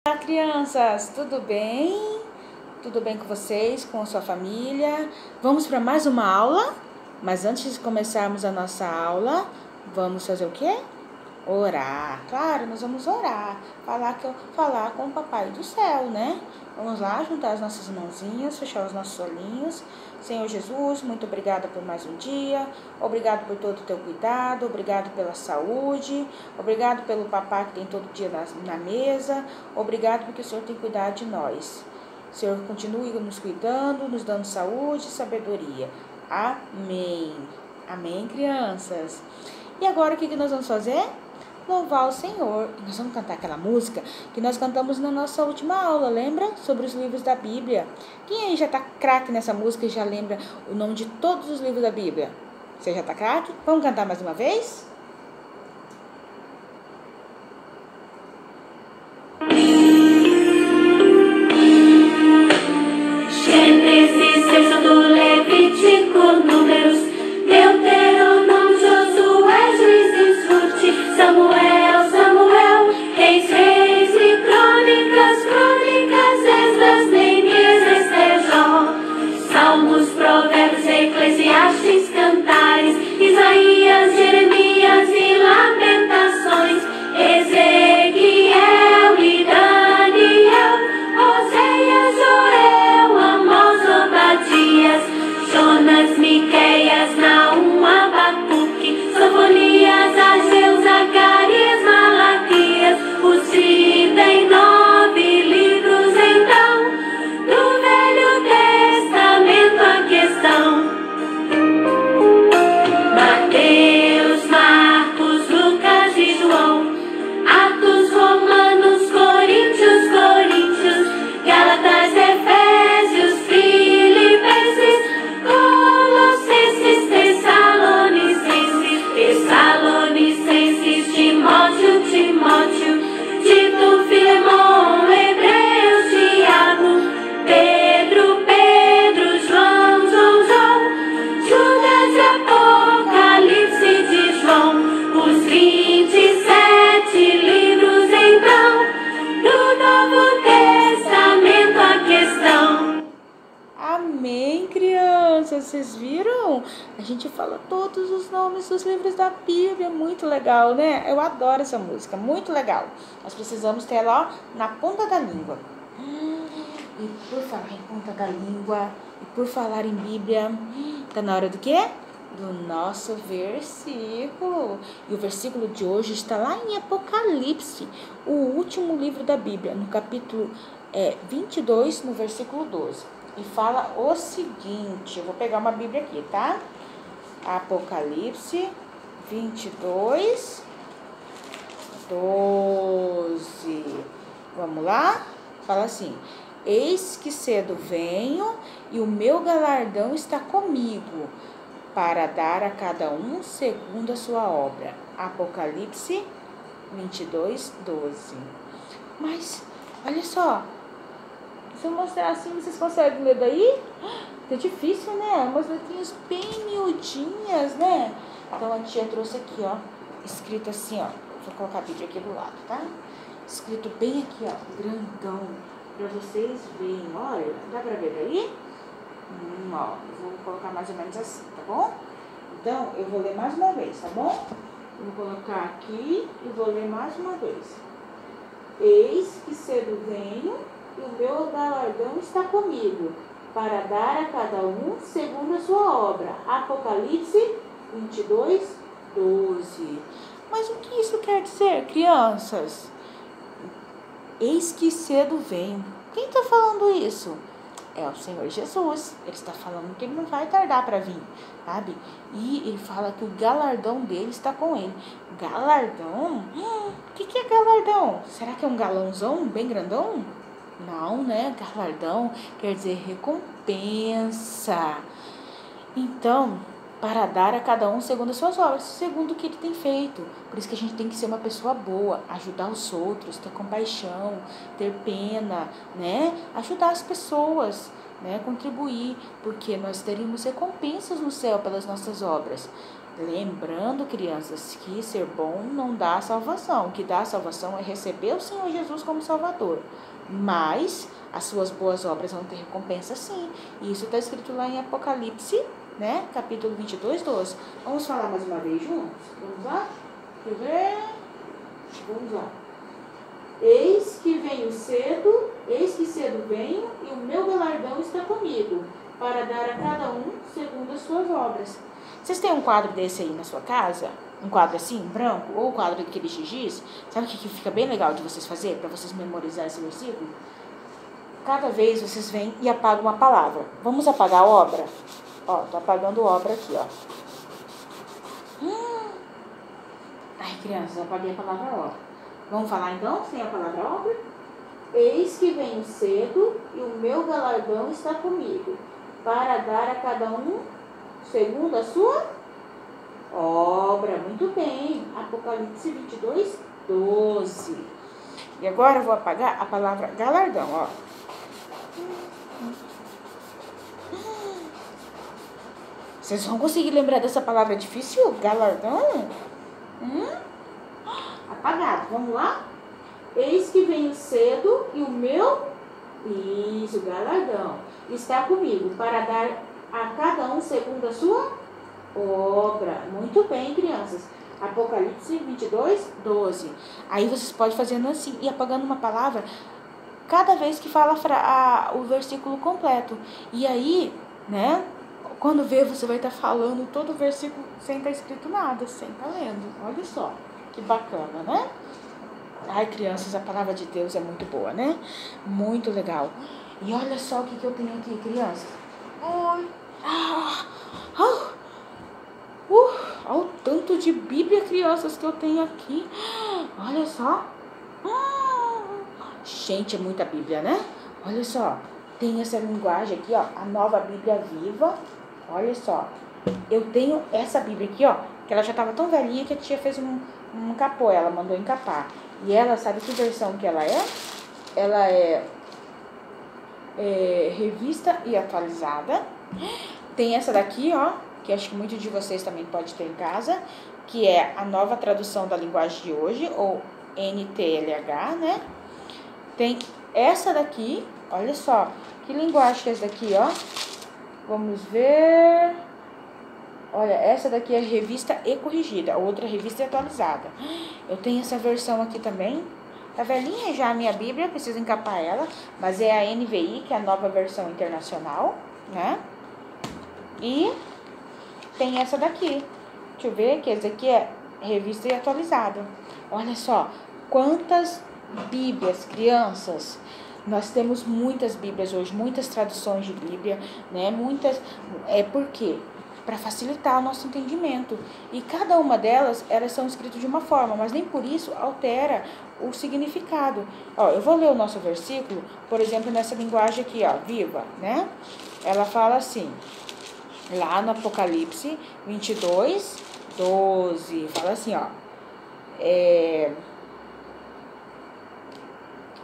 Olá, crianças, tudo bem? Tudo bem com vocês, com a sua família? Vamos para mais uma aula? Mas antes de começarmos a nossa aula, vamos fazer o quê? Orar. Claro, nós vamos orar. Falar com o Papai do Céu, né? Vamos lá, juntar as nossas mãozinhas, fechar os nossos olhinhos. Senhor Jesus, muito obrigada por mais um dia. Obrigado por todo o teu cuidado. Obrigado pela saúde. Obrigado pelo papai que tem todo dia na mesa. Obrigado porque o Senhor tem cuidado de nós. Senhor, continue nos cuidando, nos dando saúde e sabedoria. Amém. Amém, crianças? E agora o que nós vamos fazer? Louvar o Senhor. Nós vamos cantar aquela música que nós cantamos na nossa última aula, lembra? Sobre os livros da Bíblia. Quem aí já está craque nessa música e já lembra o nome de todos os livros da Bíblia? Você já está craque? Vamos cantar mais uma vez? Gênesis, Êxodo, Levítico, Números, Deuteronômio, Josué, Juízes, Ruth, Samuel, Reis e Crônicas, Esdras, Neemias, Ester, Jó, Salmos, Provérbios, Eclesiastes, Cantares, Isaías, Jeremias e Lamentações, Ezequiel e Daniel, Oséias, Joel, Amós, Obadias, Jonas, Miqueias, Naum, Abacuque, Sofonias, Ageu, Zacarias, Malaquias, os 39 livros então, do Velho Testamento a questão. Mateus, Marcos, Lucas e João, Atos, Romanos, Coríntios, Gálatas, Efésios, Filipenses, Colossenses, Tessalonicenses, Timóteo, Tito, Filemão, Hebreus, Tiago, Pedro, João, Judas e Apocalipse de João, os 27 livros então, do Novo Testamento a questão. Amém, crianças. Vocês viram? A gente fala todos os nomes dos livros da Bíblia. Muito legal, né? Eu adoro essa música. Muito legal. Nós precisamos ter ela ó, na ponta da língua. E por falar em ponta da língua, e por falar em Bíblia, tá na hora do quê? Do nosso versículo. E o versículo de hoje está lá em Apocalipse, o último livro da Bíblia, no capítulo 22, no versículo 12. E fala o seguinte, eu vou pegar uma Bíblia aqui, tá? Apocalipse 22, 12. Vamos lá? Fala assim: eis que cedo venho e o meu galardão está comigo, para dar a cada um segundo a sua obra. Apocalipse 22, 12. Mas, olha só, se eu mostrar assim, vocês conseguem ler daí? É difícil, né? Umas letrinhas bem miudinhas, né? Então, a tia trouxe aqui, ó, escrito assim, ó. Vou colocar a Bíblia aqui do lado, tá? Escrito bem aqui, ó, grandão, pra vocês verem. Olha, dá pra ver daí? Ó, eu vou colocar mais ou menos assim, tá bom? Então, eu vou ler mais uma vez, tá bom? Eu vou colocar aqui e vou ler mais uma vez. Eis que cedo venho e o meu galardão está comigo, para dar a cada um segundo a sua obra. Apocalipse 22, 12. Mas o que isso quer dizer, crianças? Eis que cedo venho. Quem está falando isso? É o Senhor Jesus. Ele está falando que ele não vai tardar para vir, sabe? E ele fala que o galardão dele está com ele. Galardão? O que é galardão? Será que é um galãozão bem grandão? Não, né? Galardão quer dizer recompensa. Então, para dar a cada um segundo as suas obras, segundo o que ele tem feito. Por isso que a gente tem que ser uma pessoa boa, ajudar os outros, ter compaixão, ter pena, né? Ajudar as pessoas, né? Contribuir, porque nós teríamos recompensas no céu pelas nossas obras. Lembrando, crianças, que ser bom não dá a salvação. O que dá a salvação é receber o Senhor Jesus como Salvador. Mas as suas boas obras vão ter recompensa sim. E isso está escrito lá em Apocalipse, né? Capítulo 22, 12. Vamos falar mais uma vez juntos? Vamos lá? Quer ver? Vamos lá. Eis que cedo venho, e o meu galardão está comigo, para dar a cada um segundo as suas obras. Vocês têm um quadro desse aí na sua casa? Um quadro assim, branco? Ou o quadro daquele giz? Sabe o que fica bem legal de vocês fazer, para vocês memorizar esse versículo? Cada vez vocês vêm e apagam uma palavra. Vamos apagar a obra? Ó, tô apagando obra aqui, ó. Ai, crianças, eu apaguei a palavra obra. Vamos falar então, sem a palavra obra? Eis que venho cedo, e o meu galardão está comigo, para dar a cada um segundo a sua obra. Muito bem. Apocalipse 22, 12. E agora eu vou apagar a palavra galardão, ó. Vocês vão conseguir lembrar dessa palavra difícil? Galardão? Apagado. Vamos lá? Eis que venho cedo, e o meu, isso, galardão, está comigo, para dar a cada um segundo a sua obra. Muito bem, crianças. Apocalipse 22, 12. Aí vocês podem fazendo assim, e apagando uma palavra cada vez que fala o versículo completo. E aí, né, quando vê, você vai estar falando todo o versículo sem estar escrito nada, sem estar lendo. Olha só, que bacana, né? Ai, crianças, a palavra de Deus é muito boa, né? Muito legal. E olha só o que eu tenho aqui, crianças. Olha o tanto de Bíblia, crianças, que eu tenho aqui. Olha só. Gente, é muita Bíblia, né? Olha só. Tem essa linguagem aqui, ó. A Nova Bíblia Viva. Olha só. Eu tenho essa Bíblia aqui, ó. Que ela já estava tão velhinha que a tia fez um capô. Ela mandou encapar. E ela, sabe que versão que ela é? Ela é revista e atualizada. Tem essa daqui, ó, que acho que muitos de vocês também pode ter em casa, que é a Nova Tradução da Linguagem de Hoje, ou NTLH, né? Tem essa daqui, olha só, que linguagem que é essa daqui, ó. Vamos ver. Olha, essa daqui é revista e corrigida, outra revista e atualizada. Eu tenho essa versão aqui também. Tá velhinha já a minha Bíblia, preciso encapar ela, mas é a NVI, que é a Nova Versão Internacional, né? E tem essa daqui. Deixa eu ver, que essa aqui é revista e atualizada. Olha só, quantas Bíblias, crianças. Nós temos muitas Bíblias hoje, muitas traduções de Bíblia, né? Muitas. Por quê? Para facilitar o nosso entendimento. E cada uma delas, elas são escritas de uma forma, mas nem por isso altera o significado. Ó, eu vou ler o nosso versículo, por exemplo, nessa linguagem aqui, ó, viva, né? Ela fala assim, lá no Apocalipse 22, 12, fala assim, ó.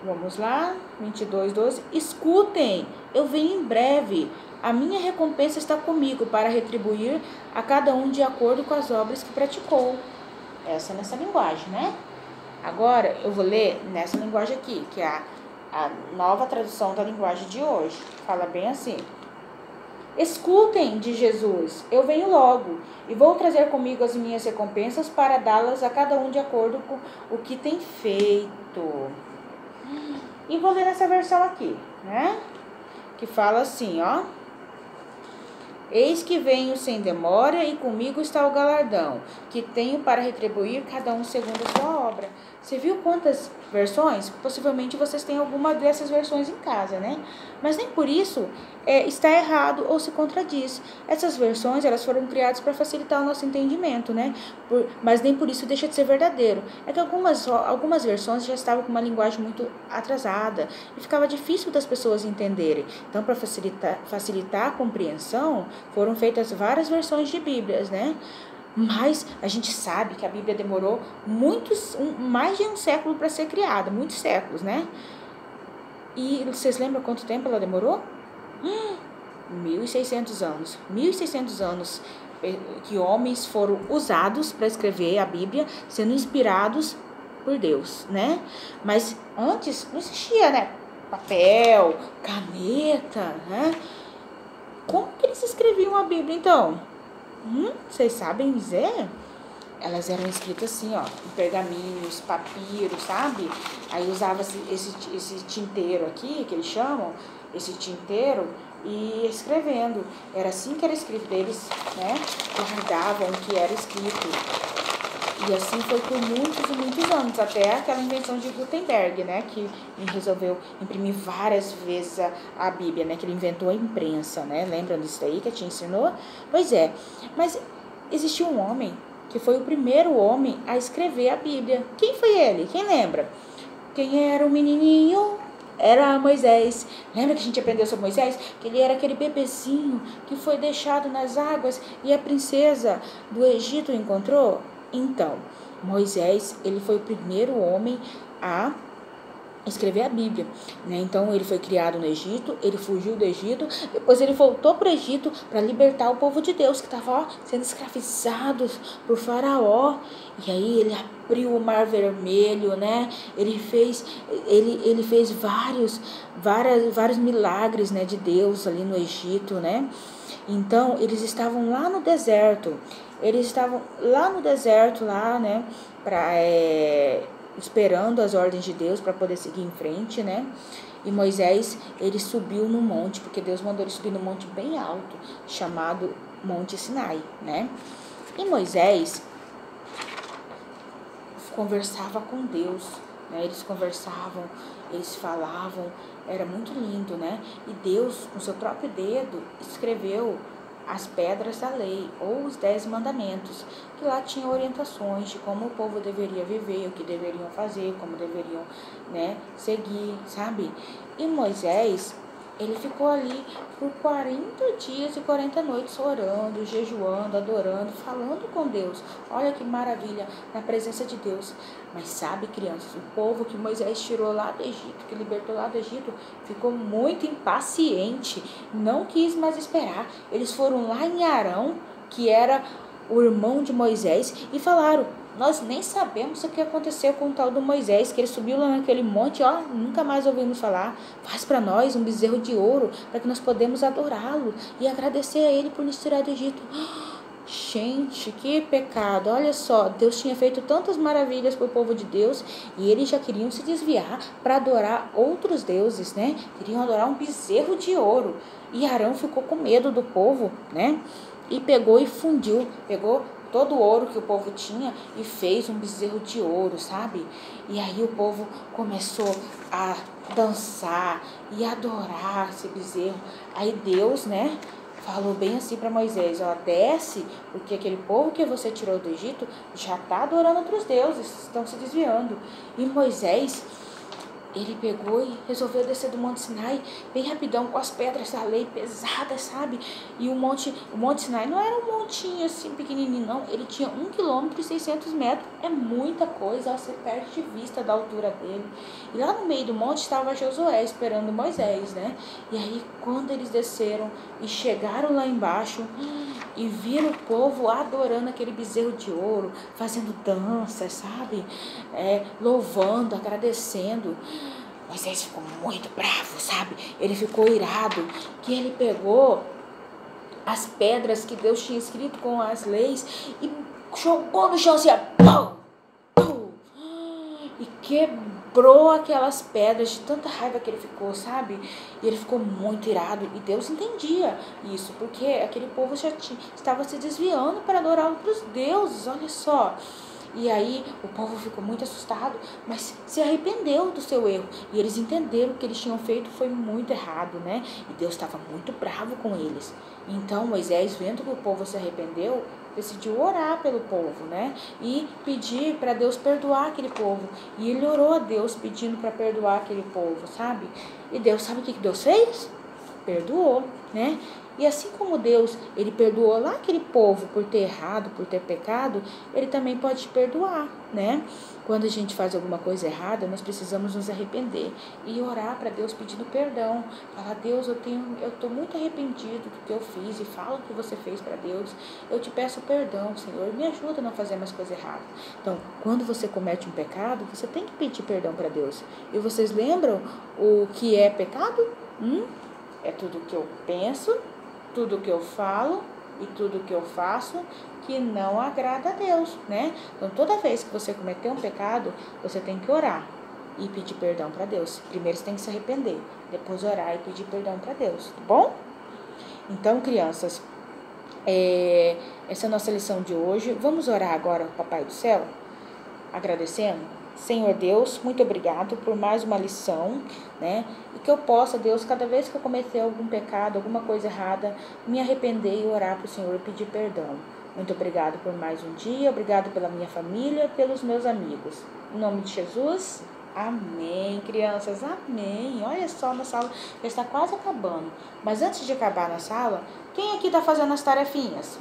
Vamos lá, 22, 12. Escutem, eu venho em breve. A minha recompensa está comigo para retribuir a cada um de acordo com as obras que praticou. Essa é nessa linguagem, né? Agora, eu vou ler nessa linguagem aqui, que é a Nova Tradução da Linguagem de Hoje. Fala bem assim. Escutem, diz Jesus, eu venho logo e vou trazer comigo as minhas recompensas para dá-las a cada um de acordo com o que tem feito. E vou ler nessa versão aqui, né? Que fala assim, ó. Eis que venho sem demora e comigo está o galardão, que tenho para retribuir cada um segundo a sua obra. Você viu quantas versões? Possivelmente vocês têm alguma dessas versões em casa, né? Mas nem por isso está errado ou se contradiz. Essas versões, elas foram criadas para facilitar o nosso entendimento, né? Mas nem por isso deixa de ser verdadeiro. É que algumas versões já estavam com uma linguagem muito atrasada e ficava difícil das pessoas entenderem. Então, para facilitar a compreensão, foram feitas várias versões de Bíblias, né? Mas a gente sabe que a Bíblia demorou mais de um século para ser criada, muitos séculos, né? E vocês lembram quanto tempo ela demorou? 1.600 anos. 1.600 anos que homens foram usados para escrever a Bíblia, sendo inspirados por Deus, né? Mas antes não existia, né? Papel, caneta, né? Como que eles escreviam a Bíblia, então? Vocês sabem dizer? Elas eram escritas assim, ó, em pergaminhos, papiros, sabe? Aí usava esse tinteiro aqui, que eles chamam, esse tinteiro, e escrevendo. Era assim que era escrito. Eles, né, guardavam o que era escrito. E assim foi por muitos e muitos anos, até aquela invenção de Gutenberg, né, que resolveu imprimir várias vezes a Bíblia, né, que ele inventou a imprensa, né? Lembram disso daí que te ensinou? Pois é, mas existiu um homem que foi o primeiro homem a escrever a Bíblia. Quem foi ele? Quem lembra? Quem era o menininho? Era Moisés. Lembra que a gente aprendeu sobre Moisés? Que ele era aquele bebezinho que foi deixado nas águas e a princesa do Egito o encontrou? Então, Moisés, ele foi o primeiro homem a escrever a Bíblia, né? Então ele foi criado no Egito, ele fugiu do Egito, depois ele voltou para o Egito para libertar o povo de Deus que estava sendo escravizado por Faraó. E aí ele abriu o Mar Vermelho, né? Ele fez vários milagres, né, de Deus ali no Egito, né? Então eles estavam lá no deserto. Né, esperando as ordens de Deus para poder seguir em frente, né? E Moisés, ele subiu no monte, porque Deus mandou ele subir no monte bem alto, chamado Monte Sinai, né? E Moisés conversava com Deus, né? Eles conversavam, eles falavam, era muito lindo, né? E Deus, com seu próprio dedo, escreveu as pedras da lei, ou os 10 mandamentos, que lá tinham orientações de como o povo deveria viver, o que deveriam fazer, como deveriam, né, seguir, sabe? E Moisés, ele ficou ali por 40 dias e 40 noites orando, jejuando, adorando, falando com Deus. Olha que maravilha, na presença de Deus. Mas sabe, crianças, o povo que Moisés tirou lá do Egito, que libertou lá do Egito, ficou muito impaciente, não quis mais esperar. Eles foram lá em Arão, que era o irmão de Moisés, e falaram: nós nem sabemos o que aconteceu com o tal do Moisés, que ele subiu lá naquele monte, ó, nunca mais ouvimos falar. Faz para nós um bezerro de ouro, para que nós podemos adorá-lo e agradecer a ele por nos tirar do Egito. Gente, que pecado. Olha só, Deus tinha feito tantas maravilhas para o povo de Deus e eles já queriam se desviar para adorar outros deuses, né? Queriam adorar um bezerro de ouro. E Arão ficou com medo do povo, né? E pegou e fundiu, pegou todo o ouro que o povo tinha e fez um bezerro de ouro, sabe? E aí o povo começou a dançar e adorar esse bezerro. Aí Deus, né, falou bem assim para Moisés: ó, desce, porque aquele povo que você tirou do Egito já está adorando outros deuses, estão se desviando. E Moisés, ele pegou e resolveu descer do Monte Sinai bem rapidão, com as pedras da lei pesadas, sabe? E o Monte Sinai não era um montinho assim pequenininho, não. Ele tinha 1,6 km. É muita coisa, ó, você perde de vista da altura dele. E lá no meio do monte estava Josué esperando Moisés, né? E aí, quando eles desceram e chegaram lá embaixo e viram o povo adorando aquele bezerro de ouro, fazendo danças, sabe? Louvando, agradecendo, Moisés ficou muito bravo, sabe? Ele ficou irado, que ele pegou as pedras que Deus tinha escrito com as leis e jogou no chão assim, pau, pau, e quebrou aquelas pedras de tanta raiva que ele ficou, sabe? E ele ficou muito irado, e Deus entendia isso, porque aquele povo já estava se desviando para adorar outros deuses, olha só. E aí o povo ficou muito assustado, mas se arrependeu do seu erro. E eles entenderam que o que eles tinham feito foi muito errado, né? E Deus estava muito bravo com eles. Então Moisés, vendo que o povo se arrependeu, decidiu orar pelo povo, né? E pedir para Deus perdoar aquele povo. E ele orou a Deus pedindo para perdoar aquele povo, sabe? E Deus, sabe o que Deus fez? Perdoou, né? E assim como Deus, ele perdoou lá aquele povo por ter errado, por ter pecado, ele também pode te perdoar, né? Quando a gente faz alguma coisa errada, nós precisamos nos arrepender e orar para Deus pedindo perdão. Falar: Deus, eu estou muito arrependido do que eu fiz, e fala o que você fez para Deus. Eu te peço perdão, Senhor, me ajuda a não fazer mais coisa errada. Então, quando você comete um pecado, você tem que pedir perdão para Deus. E vocês lembram o que é pecado? É tudo que eu penso, tudo que eu falo e tudo que eu faço que não agrada a Deus, né? Então, toda vez que você cometer um pecado, você tem que orar e pedir perdão para Deus. Primeiro você tem que se arrepender, depois orar e pedir perdão para Deus, tá bom? Então, crianças, essa é a nossa lição de hoje. Vamos orar agora ao Papai do Céu, agradecendo. Senhor Deus, muito obrigado por mais uma lição, né? E que eu possa, Deus, cada vez que eu cometer algum pecado, alguma coisa errada, me arrepender e orar para o Senhor e pedir perdão. Muito obrigado por mais um dia, obrigado pela minha família, pelos meus amigos. Em nome de Jesus, amém, crianças, amém. Olha só, nossa aula já está quase acabando. Mas antes de acabar na sala, quem aqui está fazendo as tarefinhas?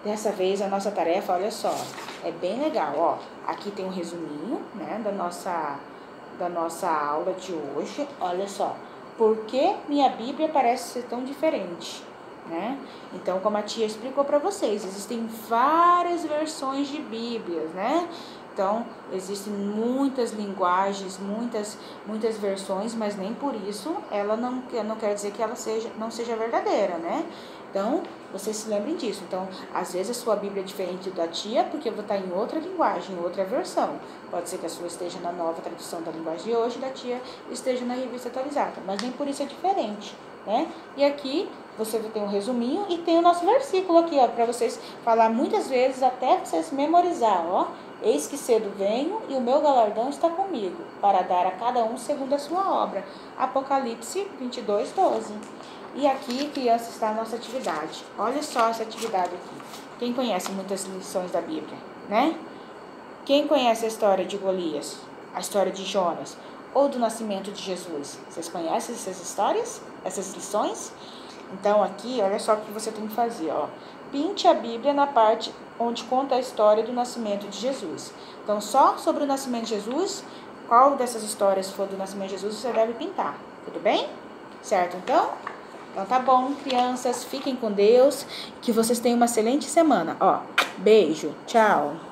Dessa vez a nossa tarefa, olha só, é bem legal, ó. Aqui tem um resuminho, né, da nossa aula de hoje. Olha só, por que minha Bíblia parece ser tão diferente, né? Então, como a tia explicou para vocês, existem várias versões de Bíblias, né? Então, existem muitas linguagens, muitas versões, mas nem por isso ela não quer dizer que ela não seja verdadeira, né? Então, vocês se lembrem disso. Então, às vezes a sua Bíblia é diferente da tia, porque vai estar em outra linguagem, em outra versão. Pode ser que a sua esteja na nova tradução da linguagem de hoje e da tia esteja na revista atualizada, mas nem por isso é diferente, né? E aqui você tem um resuminho e tem o nosso versículo aqui, ó, para vocês falar muitas vezes até vocês memorizar, ó. Eis que cedo venho e o meu galardão está comigo, para dar a cada um segundo a sua obra. Apocalipse 22:12. E aqui, criança, está a nossa atividade. Olha só essa atividade aqui. Quem conhece muitas lições da Bíblia, né? Quem conhece a história de Golias, a história de Jonas ou do nascimento de Jesus? Vocês conhecem essas histórias, essas lições? Então, aqui, olha só o que você tem que fazer, ó. Pinte a Bíblia na parte onde conta a história do nascimento de Jesus. Então, só sobre o nascimento de Jesus, qual dessas histórias for do nascimento de Jesus, você deve pintar. Tudo bem? Certo, então? Então, tá bom, crianças. Fiquem com Deus. Que vocês tenham uma excelente semana. Ó, beijo. Tchau.